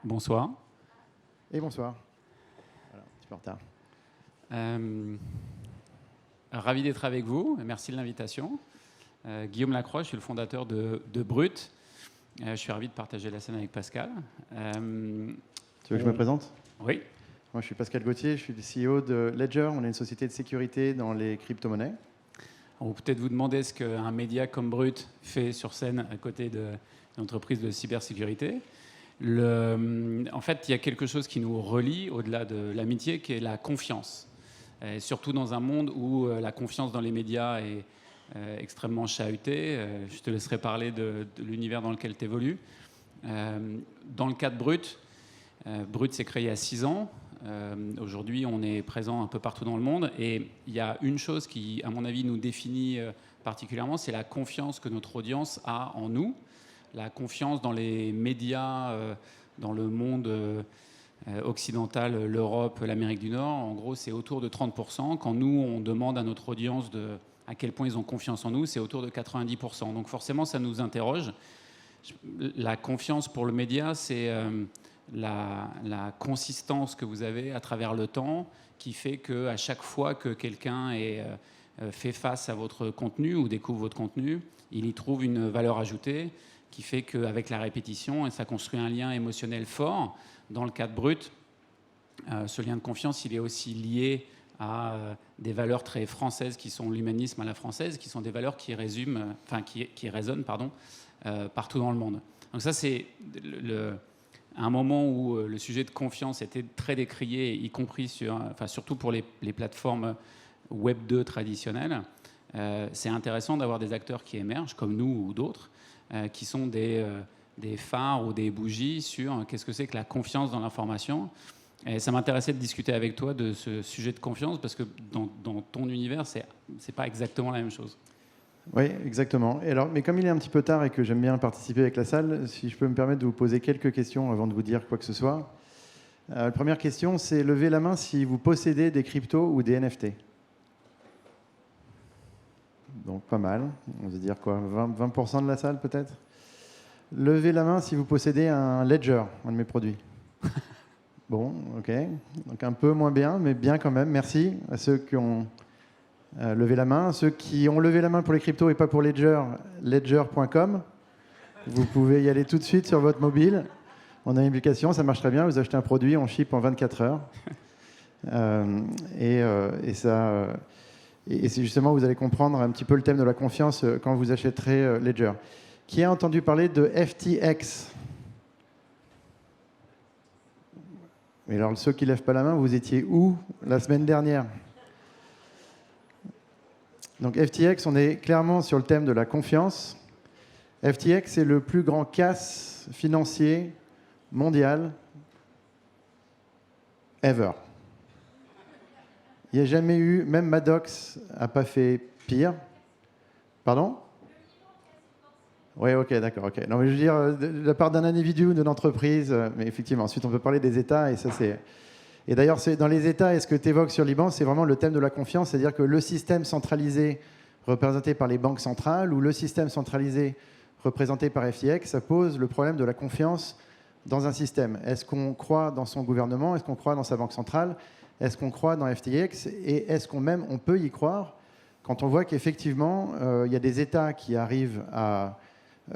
Bonsoir. Et bonsoir. Voilà, un petit peu en retard. Ravi d'être avec vous. Merci de l'invitation. Guillaume Lacroix, je suis le fondateur de Brut. Je suis ravi de partager la scène avec Pascal. Tu veux que je me présente ? Oui. Moi, je suis Pascal Gauthier, je suis le CEO de Ledger. On est une société de sécurité dans les crypto-monnaies. On va peut-être vous demander ce qu'un média comme Brut fait sur scène à côté d'une entreprise de cybersécurité. En fait, il y a quelque chose qui nous relie au-delà de l'amitié, qui est la confiance. Et surtout dans un monde où la confiance dans les médias est extrêmement chahutée. Je te laisserai parler de l'univers dans lequel tu évolues. Dans le cas de Brut, Brut s'est créé il y a 6 ans. Aujourd'hui, on est présent un peu partout dans le monde. Et il y a une chose qui, à mon avis, nous définit particulièrement, c'est la confiance que notre audience a en nous. La confiance dans les médias, dans le monde occidental, l'Europe, l'Amérique du Nord. En gros, c'est autour de 30%. Quand nous, on demande à notre audience à quel point ils ont confiance en nous, c'est autour de 90%. Donc forcément, ça nous interroge. La confiance pour le média, c'est la consistance que vous avez à travers le temps qui fait qu'à chaque fois que quelqu'un fait face à votre contenu ou découvre votre contenu, il y trouve une valeur ajoutée qui fait qu'avec la répétition, ça construit un lien émotionnel fort. Dans le cas de Brut, ce lien de confiance, il est aussi lié à des valeurs très françaises qui sont l'humanisme à la française, qui sont des valeurs qui résonnent partout dans le monde. Donc ça, c'est un moment où le sujet de confiance était très décrié, y compris surtout pour les plateformes Web 2 traditionnelles. C'est intéressant d'avoir des acteurs qui émergent, comme nous ou d'autres, qui sont des phares ou des bougies sur qu'est-ce que c'est que la confiance dans l'information. Et ça m'intéressait de discuter avec toi de ce sujet de confiance, parce que dans ton univers, c'est pas exactement la même chose. Oui, exactement. Mais comme il est un petit peu tard et que j'aime bien participer avec la salle, si je peux me permettre de vous poser quelques questions avant de vous dire quoi que ce soit. La première question, c'est levez la main si vous possédez des cryptos ou des NFT. Donc pas mal. On va dire quoi, 20% de la salle peut-être. Levez la main si vous possédez un Ledger, un de mes produits. Bon, ok. Donc un peu moins bien, mais bien quand même. Merci à ceux qui ont levé la main. Ceux qui ont levé la main pour les cryptos et pas pour Ledger, ledger.com. Vous pouvez y aller tout de suite sur votre mobile. On a une application, ça marche très bien. Vous achetez un produit, on ship en 24 heures. Et c'est justement, vous allez comprendre un petit peu le thème de la confiance quand vous achèterez Ledger. Qui a entendu parler de FTX ? Mais alors, ceux qui ne lèvent pas la main, vous étiez où la semaine dernière ? Donc FTX, on est clairement sur le thème de la confiance. FTX, c'est le plus grand casse financier mondial ever. Il n'y a jamais eu, même Maddox n'a pas fait pire. Pardon ? Oui, ok, d'accord. Okay. Non, mais je veux dire, de la part d'un individu ou d'une entreprise, mais effectivement, ensuite on peut parler des États, et ça c'est... Et d'ailleurs, dans les États, et ce que tu évoques sur Liban, c'est vraiment le thème de la confiance, c'est-à-dire que le système centralisé représenté par les banques centrales ou le système centralisé représenté par FTX, ça pose le problème de la confiance dans un système. Est-ce qu'on croit dans son gouvernement ? Est-ce qu'on croit dans sa banque centrale ? Est-ce qu'on croit dans FTX ? Et est-ce on peut y croire quand on voit qu'effectivement, il y a des États qui arrivent à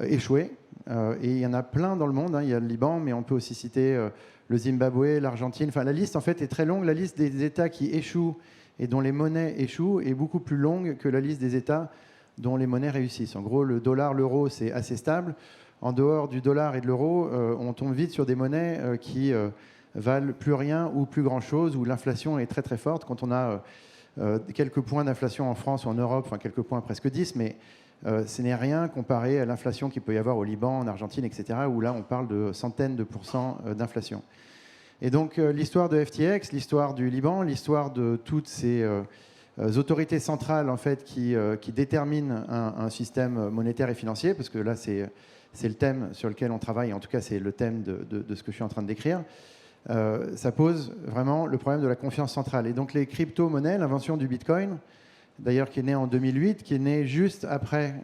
échouer, et il y en a plein dans le monde, hein. Il y a le Liban, mais on peut aussi citer le Zimbabwe, l'Argentine. Enfin, la liste en fait est très longue. La liste des États qui échouent et dont les monnaies échouent est beaucoup plus longue que la liste des États dont les monnaies réussissent. En gros, le dollar, l'euro, c'est assez stable. En dehors du dollar et de l'euro, on tombe vite sur des monnaies qui valent plus rien ou plus grand-chose, où l'inflation est très très forte. Quand on a quelques points d'inflation en France ou en Europe, enfin quelques points, presque 10, mais ce n'est rien comparé à l'inflation qu'il peut y avoir au Liban, en Argentine, etc., où là on parle de centaines de pourcents d'inflation. Et donc l'histoire de FTX, l'histoire du Liban, l'histoire de toutes ces autorités centrales en fait, qui déterminent un système monétaire et financier, parce que là c'est le thème sur lequel on travaille, en tout cas c'est le thème de ce que je suis en train de décrire, ça pose vraiment le problème de la confiance centrale. Et donc les crypto-monnaies, l'invention du Bitcoin, d'ailleurs qui est né en 2008, qui est né juste après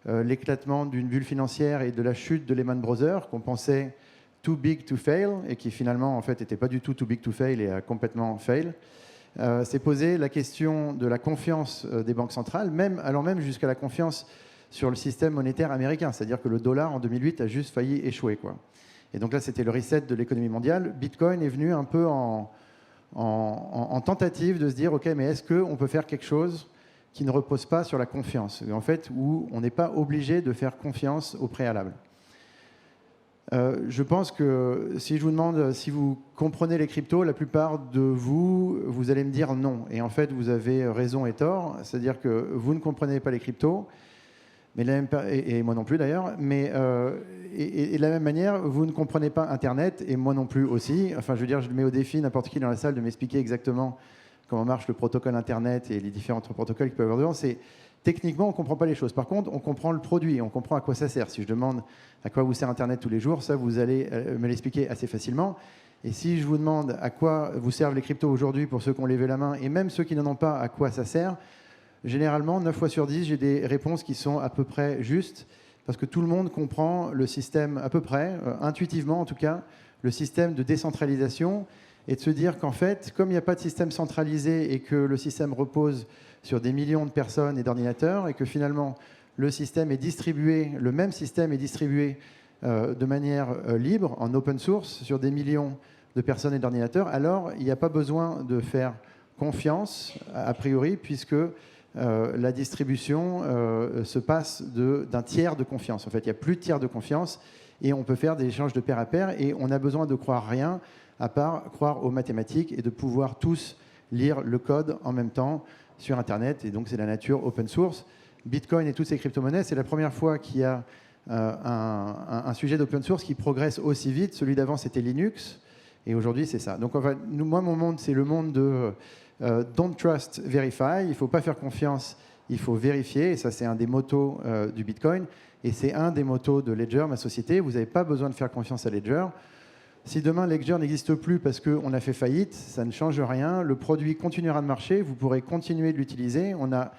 l'éclatement d'une bulle financière et de la chute de Lehman Brothers, qu'on pensait too big to fail, et qui finalement, en fait, n'était pas du tout too big to fail et a complètement fail, s'est posé la question de la confiance des banques centrales, allant même jusqu'à la confiance sur le système monétaire américain. C'est-à-dire que le dollar, en 2008, a juste failli échouer, quoi. Et donc là, c'était le reset de l'économie mondiale. Bitcoin est venu un peu en tentative de se dire, OK, mais est-ce qu'on peut faire quelque chose qui ne repose pas sur la confiance, en fait, où on n'est pas obligé de faire confiance au préalable. Je pense que si je vous demande si vous comprenez les cryptos, la plupart de vous, vous allez me dire non. Et en fait, vous avez raison et tort. C'est-à-dire que vous ne comprenez pas les cryptos, mais et moi non plus d'ailleurs, mais et de la même manière, vous ne comprenez pas Internet, et moi non plus aussi. Enfin, je veux dire, je mets au défi n'importe qui dans la salle de m'expliquer exactement comment marche le protocole Internet et les différents protocoles qu'il peut y avoir dedans. Techniquement, on ne comprend pas les choses. Par contre, on comprend le produit, on comprend à quoi ça sert. Si je demande à quoi vous sert Internet tous les jours, ça, vous allez me l'expliquer assez facilement. Et si je vous demande à quoi vous servent les cryptos aujourd'hui, pour ceux qui ont levé la main, et même ceux qui n'en ont pas, à quoi ça sert, généralement, 9 fois sur 10, j'ai des réponses qui sont à peu près justes, parce que tout le monde comprend le système, à peu près, intuitivement en tout cas, le système de décentralisation, et de se dire qu'en fait, comme il n'y a pas de système centralisé et que le système repose sur des millions de personnes et d'ordinateurs, et que finalement le système est distribué, le même système est distribué de manière libre, en open source, sur des millions de personnes et d'ordinateurs, alors il n'y a pas besoin de faire confiance, a priori, puisque la distribution se passe d'un tiers de confiance. En fait, il n'y a plus de tiers de confiance, et on peut faire des échanges de pair à pair, et on a besoin de croire rien, à part croire aux mathématiques et de pouvoir tous lire le code en même temps sur Internet. Et donc, c'est la nature open source. Bitcoin et toutes ces crypto-monnaies, c'est la première fois qu'il y a un sujet d'open source qui progresse aussi vite. Celui d'avant, c'était Linux. Et aujourd'hui, c'est ça. Donc, enfin, moi, mon monde, c'est le monde de don't trust, verify. Il ne faut pas faire confiance, il faut vérifier. Et ça, c'est un des mottos du Bitcoin. Et c'est un des mottos de Ledger, ma société. Vous n'avez pas besoin de faire confiance à Ledger. Si demain Ledger n'existe plus parce qu'on a fait faillite, ça ne change rien. Le produit continuera de marcher, vous pourrez continuer de l'utiliser. On a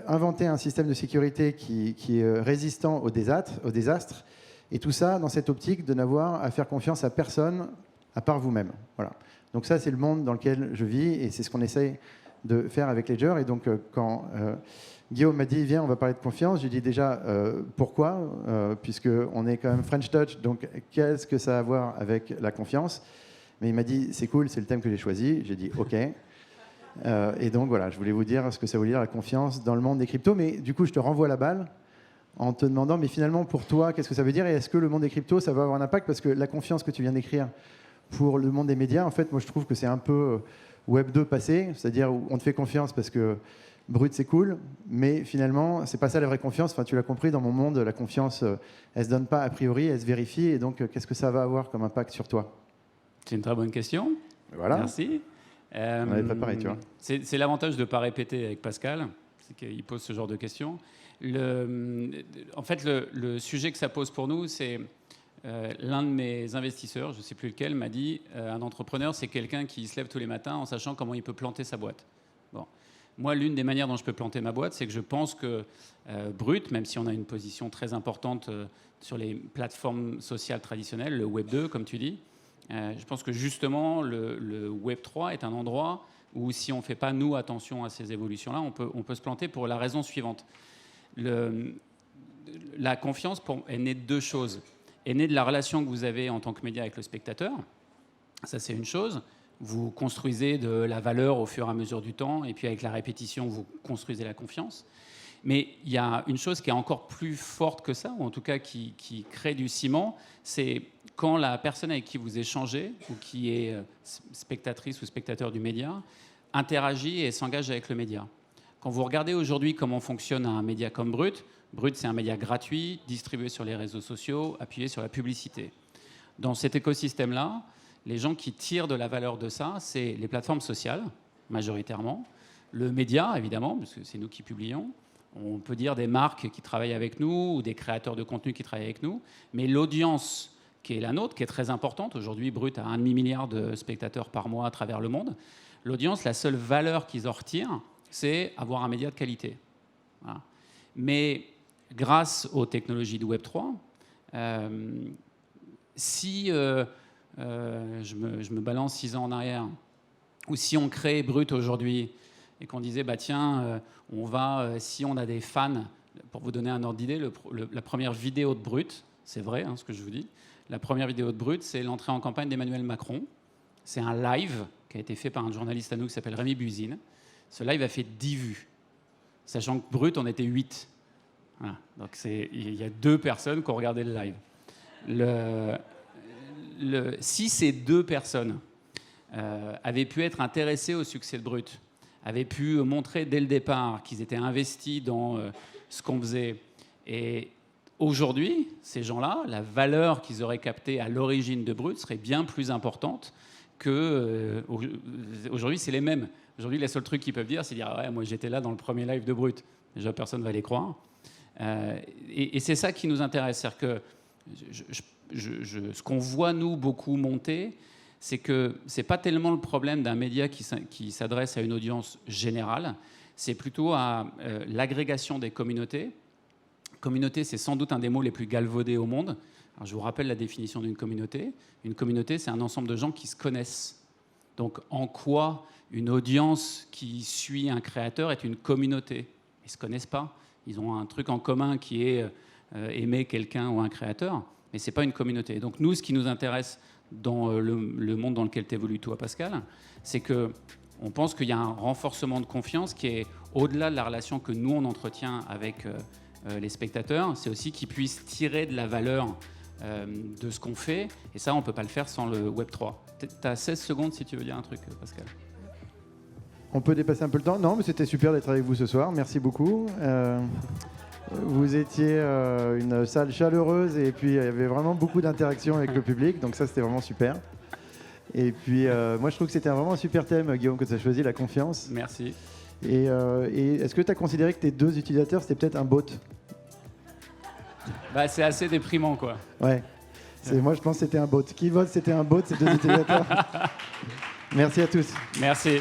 inventé un système de sécurité qui est résistant au désastre. Et tout ça dans cette optique de n'avoir à faire confiance à personne à part vous-même. Voilà. Donc ça, c'est le monde dans lequel je vis, et c'est ce qu'on essaye de faire avec Ledger. Et donc, quand Guillaume m'a dit, viens, on va parler de confiance, j'ai dit déjà, pourquoi, puisqu'on est quand même French Touch, donc qu'est-ce que ça a à voir avec la confiance? Mais il m'a dit, c'est cool, c'est le thème que j'ai choisi. J'ai dit, OK. Et donc, voilà, je voulais vous dire ce que ça veut dire la confiance dans le monde des cryptos. Mais du coup, je te renvoie la balle en te demandant, mais finalement, pour toi, qu'est-ce que ça veut dire? Et est-ce que le monde des cryptos, ça va avoir un impact? Parce que la confiance que tu viens d'écrire pour le monde des médias, en fait, moi, je trouve que c'est un peu Web 2 passé, c'est-à-dire où on te fait confiance parce que brut, c'est cool, mais finalement, c'est pas ça la vraie confiance. Enfin, tu l'as compris, dans mon monde, la confiance, elle se donne pas a priori, elle se vérifie. Et donc, qu'est-ce que ça va avoir comme impact sur toi? C'est une très bonne question. Voilà. Merci. On avait préparé, tu vois. C'est l'avantage de ne pas répéter avec Pascal, c'est qu'il pose ce genre de questions. En fait, le sujet que ça pose pour nous, c'est l'un de mes investisseurs, je ne sais plus lequel, m'a dit un entrepreneur, c'est quelqu'un qui se lève tous les matins en sachant comment il peut planter sa boîte. Bon. Moi, l'une des manières dont je peux planter ma boîte, c'est que je pense que Brut, même si on a une position très importante sur les plateformes sociales traditionnelles, le Web 2, comme tu dis, je pense que justement, le Web 3 est un endroit où, si on ne fait pas, nous, attention à ces évolutions-là, on peut se planter pour la raison suivante. La confiance est née de deux choses. Est née de la relation que vous avez en tant que média avec le spectateur. Ça, c'est une chose. Vous construisez de la valeur au fur et à mesure du temps, et puis avec la répétition, vous construisez la confiance. Mais il y a une chose qui est encore plus forte que ça, ou en tout cas qui crée du ciment, c'est quand la personne avec qui vous échangez, ou qui est spectatrice ou spectateur du média, interagit et s'engage avec le média. Quand vous regardez aujourd'hui comment fonctionne un média comme Brut, Brut, c'est un média gratuit, distribué sur les réseaux sociaux, appuyé sur la publicité. Dans cet écosystème-là, les gens qui tirent de la valeur de ça, c'est les plateformes sociales, majoritairement, le média, évidemment, parce que c'est nous qui publions, on peut dire des marques qui travaillent avec nous ou des créateurs de contenu qui travaillent avec nous, mais l'audience qui est la nôtre, qui est très importante, aujourd'hui, Brut a 1,5 milliard de spectateurs par mois à travers le monde, l'audience, la seule valeur qu'ils en retirent, c'est avoir un média de qualité. Voilà. Mais grâce aux technologies de Web3, si je me balance 6 ans en arrière, ou si on crée Brut aujourd'hui et qu'on disait, bah tiens, si on a des fans, pour vous donner un ordre d'idée, la première vidéo de Brut, c'est vrai ce que je vous dis, la première vidéo de Brut, c'est l'entrée en campagne d'Emmanuel Macron. C'est un live qui a été fait par un journaliste à nous qui s'appelle Rémi Buzine. Ce live a fait 10 vues, sachant que Brut, on était 8. Voilà. Donc il y a 2 personnes qui ont regardé le live. Si ces 2 personnes avaient pu être intéressés au succès de Brut, avaient pu montrer dès le départ qu'ils étaient investis dans ce qu'on faisait, et aujourd'hui, ces gens-là, la valeur qu'ils auraient captée à l'origine de Brut serait bien plus importante que... aujourd'hui, c'est les mêmes. Aujourd'hui, les seuls trucs qu'ils peuvent dire, c'est dire « Ouais, moi, j'étais là dans le premier live de Brut ». Déjà, personne ne va les croire. Et c'est ça qui nous intéresse. C'est-à-dire que ce qu'on voit, nous, beaucoup monter, c'est que ce n'est pas tellement le problème d'un média qui s'adresse à une audience générale, c'est plutôt à l'agrégation des communautés. Communauté, c'est sans doute un des mots les plus galvaudés au monde. Alors, je vous rappelle la définition d'une communauté. Une communauté, c'est un ensemble de gens qui se connaissent. Donc, en quoi une audience qui suit un créateur est une communauté? Ils ne se connaissent pas. Ils ont un truc en commun qui est aimer quelqu'un ou un créateur, mais ce n'est pas une communauté. Donc, nous, ce qui nous intéresse dans le monde dans lequel tu évolues, toi, Pascal, c'est qu'on pense qu'il y a un renforcement de confiance qui est au-delà de la relation que nous, on entretient avec les spectateurs. C'est aussi qu'ils puissent tirer de la valeur de ce qu'on fait. Et ça, on ne peut pas le faire sans le Web3. Tu as 16 secondes si tu veux dire un truc, Pascal. On peut dépasser un peu le temps. Non, mais c'était super d'être avec vous ce soir. Merci beaucoup. Vous étiez une salle chaleureuse et puis il y avait vraiment beaucoup d'interactions avec le public. Donc ça, c'était vraiment super. Et puis, moi, je trouve que c'était vraiment un super thème, Guillaume, que tu as choisi, la confiance. Merci. Et est-ce que tu as considéré que tes 2 utilisateurs, c'était peut-être un bot? Bah, c'est assez déprimant, quoi. Ouais. Moi, je pense que c'était un bot. Qui vote, c'était un bot, ces 2 utilisateurs? Merci à tous. Merci.